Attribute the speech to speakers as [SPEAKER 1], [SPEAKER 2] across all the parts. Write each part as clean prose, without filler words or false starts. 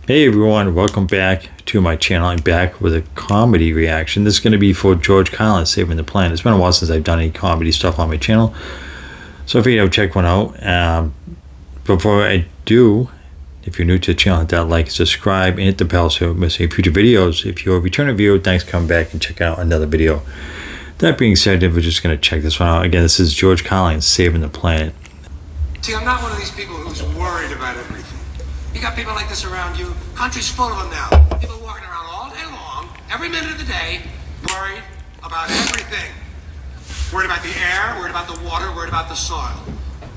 [SPEAKER 1] Hey everyone, welcome back to my channel. I'm back with a comedy reaction. This is going to be for George Carlin, Saving the Planet. It's been a while since I've done any comedy stuff on my channel, so if you go check one out. Before I do, if you're new to the channel, hit that like, subscribe, and hit the bell so you don't miss any future videos. If you're a returning viewer, thanks for coming back and check out another video. That being said, we're just going to check this one out. Again, this is George Carlin, Saving the Planet.
[SPEAKER 2] See, I'm not one of these people who's worried about everything. You got people like this around you. Country's full of them now. People walking around all day long, every minute of the day, worried about everything. Worried about the air, worried about the water, worried about the soil.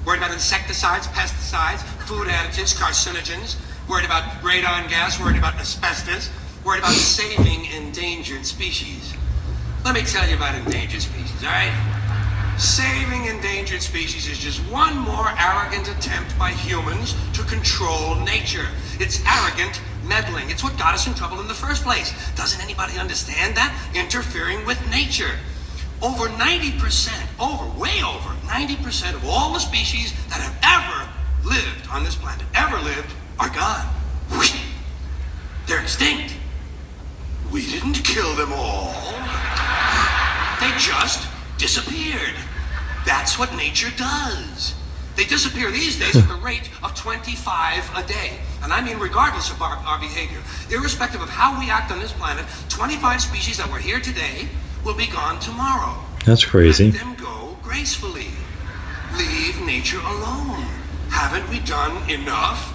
[SPEAKER 2] Worried about insecticides, pesticides, food additives, carcinogens. Worried about radon gas, worried about asbestos. Worried about saving endangered species. Let me tell you about endangered species, all right? Saving endangered species is just one more arrogant attempt by humans to control nature. It's arrogant meddling. It's what got us in trouble in the first place. Doesn't anybody understand that? Interfering with nature. Over 90%, way over 90% of all the species that have ever lived on this planet, are gone. They're extinct. We didn't kill them all. They just disappeared. That's what nature does. They disappear these days at the rate of 25 a day. And I mean regardless of our behavior. Irrespective of how we act on this planet, 25 species that were here today will be gone tomorrow.
[SPEAKER 1] That's crazy.
[SPEAKER 2] Let them go gracefully. Leave nature alone. Haven't we done enough?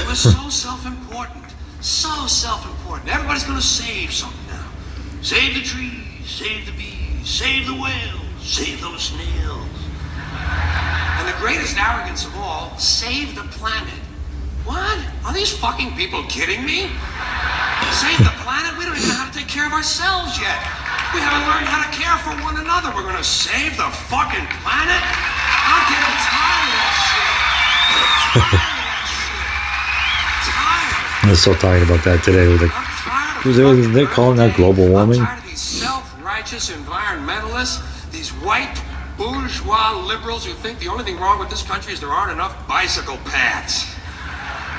[SPEAKER 2] We're so self-important. So self-important. Everybody's going to save something now. Save the trees, save the bees, save the whales, save those snails. And the greatest arrogance of all, save the planet. What? Are these fucking people kidding me? Save the planet? We don't even know how to take care of ourselves yet. We haven't learned how to care for one another. We're gonna save the fucking planet? I'm getting tired of that shit.
[SPEAKER 1] I'm still talking about that today. They're calling that global warming.
[SPEAKER 2] I'm tired of these self-righteous environmentalists, these white bourgeois liberals who think the only thing wrong with this country is there aren't enough bicycle paths.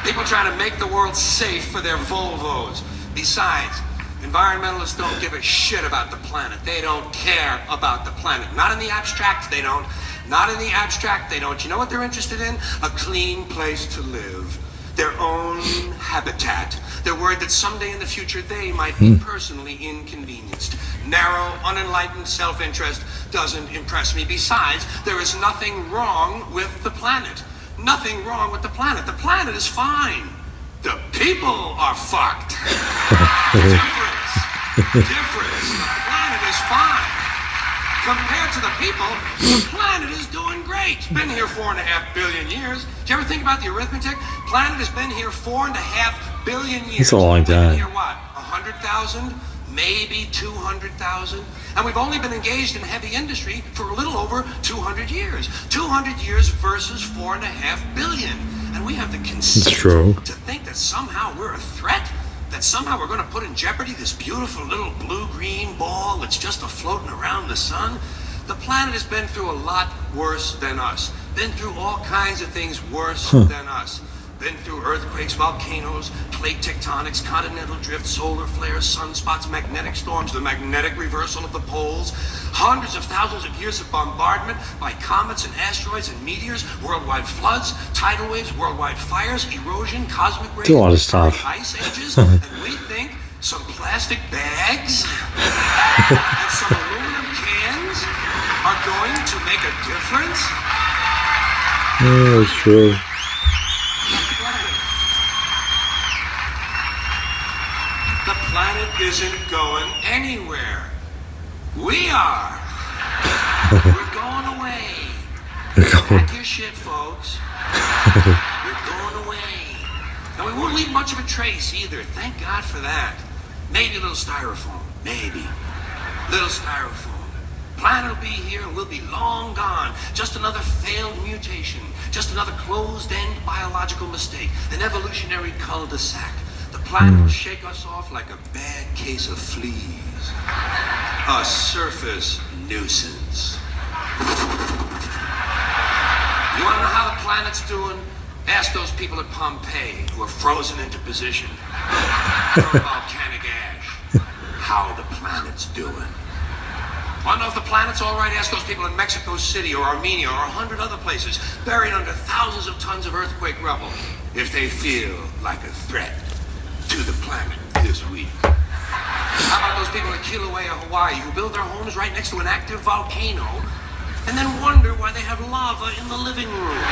[SPEAKER 2] People trying to make the world safe for their Volvos. Besides, environmentalists don't give a shit about the planet. They don't care about the planet. Not in the abstract, they don't. Not in the abstract, they don't. You know what they're interested in? A clean place to live. Their own habitat. They're worried that someday in the future they might be personally inconvenienced. Narrow, unenlightened self-interest doesn't impress me. Besides, there is nothing wrong with the planet. Nothing wrong with the planet. The planet is fine. The people are fucked. Difference. The planet is fine. Compared to the people, the planet is doing great. It's been here 4.5 billion years. Did you ever think about the arithmetic? Planet has been here 4.5 billion years.
[SPEAKER 1] It's a long time.
[SPEAKER 2] We've been here, what, 100,000? Maybe 200,000? And we've only been engaged in heavy industry for a little over 200 years. 200 years versus 4.5 billion. And we have the conceit to think that somehow we're a threat? That somehow we're going to put in jeopardy this beautiful little blue-green ball that's just floating around the sun? The planet has been through a lot worse than us. Been through all kinds of things worse than us. Been through earthquakes, volcanoes, plate tectonics, continental drift, solar flares, sunspots, magnetic storms, the magnetic reversal of the poles, hundreds of thousands of years of bombardment by comets and asteroids and meteors, worldwide floods, tidal waves, worldwide fires, erosion, cosmic rays,
[SPEAKER 1] a lot of stuff.
[SPEAKER 2] ice ages, and we think some plastic bags and some aluminum cans are going to make a difference?
[SPEAKER 1] Yeah, that's true.
[SPEAKER 2] The planet isn't going anywhere. We are. We're going away. Pack your shit, folks. We're going away. And we won't leave much of a trace either. Thank God for that. Maybe a little styrofoam. Maybe. Little styrofoam. Planet will be here and we'll be long gone. Just another failed mutation. Just another closed-end biological mistake. An evolutionary cul-de-sac. The planet will shake us off like a bad case of fleas. A surface nuisance. You want to know how the planet's doing? Ask those people at Pompeii who are frozen into position from volcanic ash how the planet's doing. Want to know if the planet's all right? Ask those people in Mexico City or Armenia or 100 other places buried under thousands of tons of earthquake rubble if they feel like a threat to the planet this week. How about those people in Kilauea, Hawaii, who build their homes right next to an active volcano and then wonder why they have lava in the living room?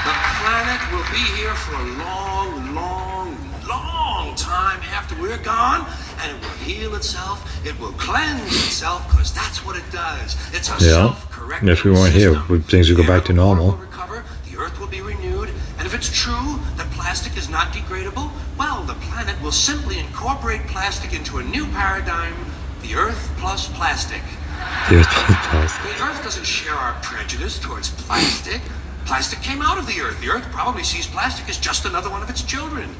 [SPEAKER 2] The planet will be here for a long, long, long time after we're gone, and it will heal itself, it will cleanse itself, because that's what it does. It's a self-correcting
[SPEAKER 1] If we weren't here, things would go back to normal.
[SPEAKER 2] The recover, the earth will be renewed, and if it's true that plastic is not degradable, well, the planet will simply incorporate plastic into a new paradigm, the earth plus plastic. The earth doesn't share our prejudice towards plastic. Plastic came out of the earth. The earth probably sees plastic as just another one of its children.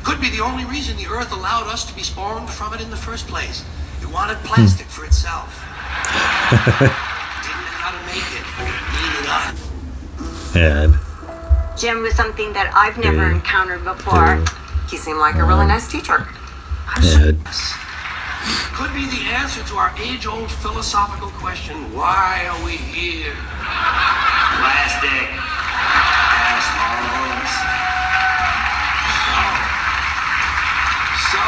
[SPEAKER 2] Could be the only reason the earth allowed us to be spawned from it in the first place. It wanted plastic for itself. Didn't know how to make it. It needed us.
[SPEAKER 3] Jim was something that I've never encountered before. He seemed like a really nice teacher.
[SPEAKER 2] Could be the answer to our age-old philosophical question, why are we here? Plastic. Assholes. So,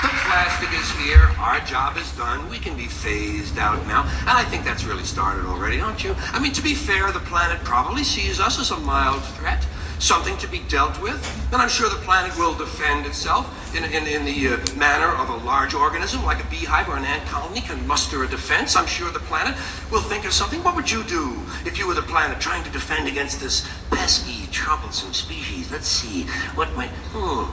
[SPEAKER 2] the plastic is here, our job is done, we can be phased out now, and I think that's really started already, don't you? I mean, to be fair, the planet probably sees us as a mild threat, something to be dealt with, and I'm sure the planet will defend itself in the manner of a large organism, like a beehive or an ant colony can muster a defense. I'm sure the planet will think of something. What would you do if you were the planet trying to defend against this pesky, troublesome species? Let's see, what might,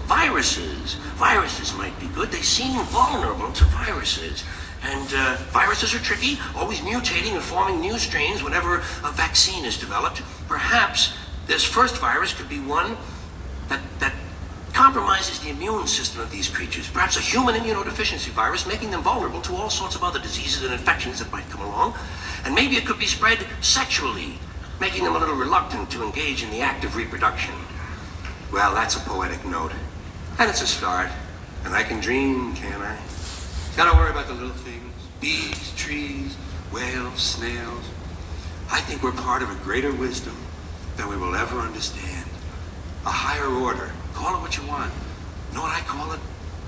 [SPEAKER 2] viruses. Viruses might be good. They seem vulnerable to viruses. And viruses are tricky, always mutating and forming new strains whenever a vaccine is developed. Perhaps this first virus could be one that compromises the immune system of these creatures. Perhaps a human immunodeficiency virus, making them vulnerable to all sorts of other diseases and infections that might come along. And maybe it could be spread sexually, making them a little reluctant to engage in the act of reproduction. Well, that's a poetic note. And it's a start. And I can dream, can't I? Gotta worry about the little things. Bees, trees, whales, snails. I think we're part of a greater wisdom than we will ever understand. A higher order. Call it what you want. You know what I call it?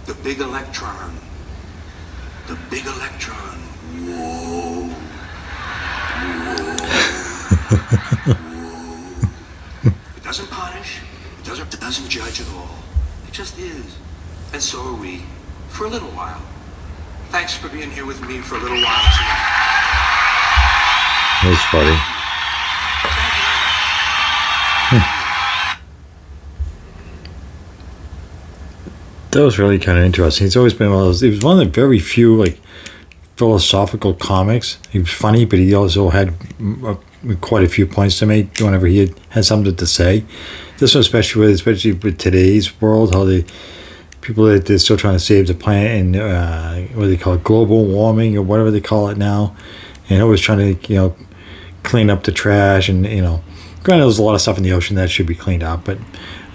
[SPEAKER 2] The big electron. The big electron. Whoa. Whoa. Whoa. It doesn't punish. It doesn't judge at all. It just is. And so are we. For a little while. Thanks for being here with me for a little while tonight.
[SPEAKER 1] That was funny. That was really kind of interesting. He's always been one of those. He was one of the very few like philosophical comics. He was funny, but he also had quite a few points to make whenever he had something to say. This one, especially with today's world, how people that they're still trying to save the planet and what do they call it, global warming or whatever they call it now, and always trying to clean up the trash and granted there's a lot of stuff in the ocean that should be cleaned up, but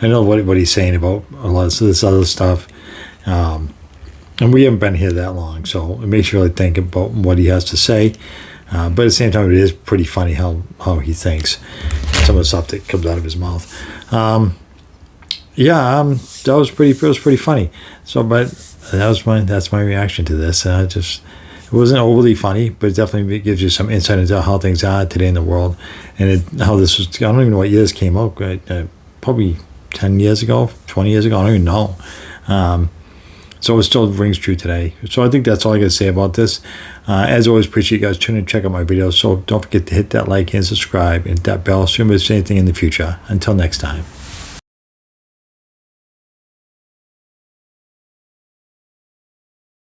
[SPEAKER 1] I know what he's saying about a lot of this other stuff. And we haven't been here that long, so it makes you really think about what he has to say. But at the same time, it is pretty funny how he thinks, some of the stuff that comes out of his mouth. That was pretty funny. So, but that's my reaction to this. It wasn't overly funny, but it definitely gives you some insight into how things are today in the world, and how this was. I don't even know what years came out. Probably 10 years ago, 20 years ago. I don't even know. So it still rings true today. So I think that's all I got to say about this. As always, appreciate you guys tuning in and check out my videos. So don't forget to hit that like and subscribe and that bell so you don't miss anything in the future. Until next time.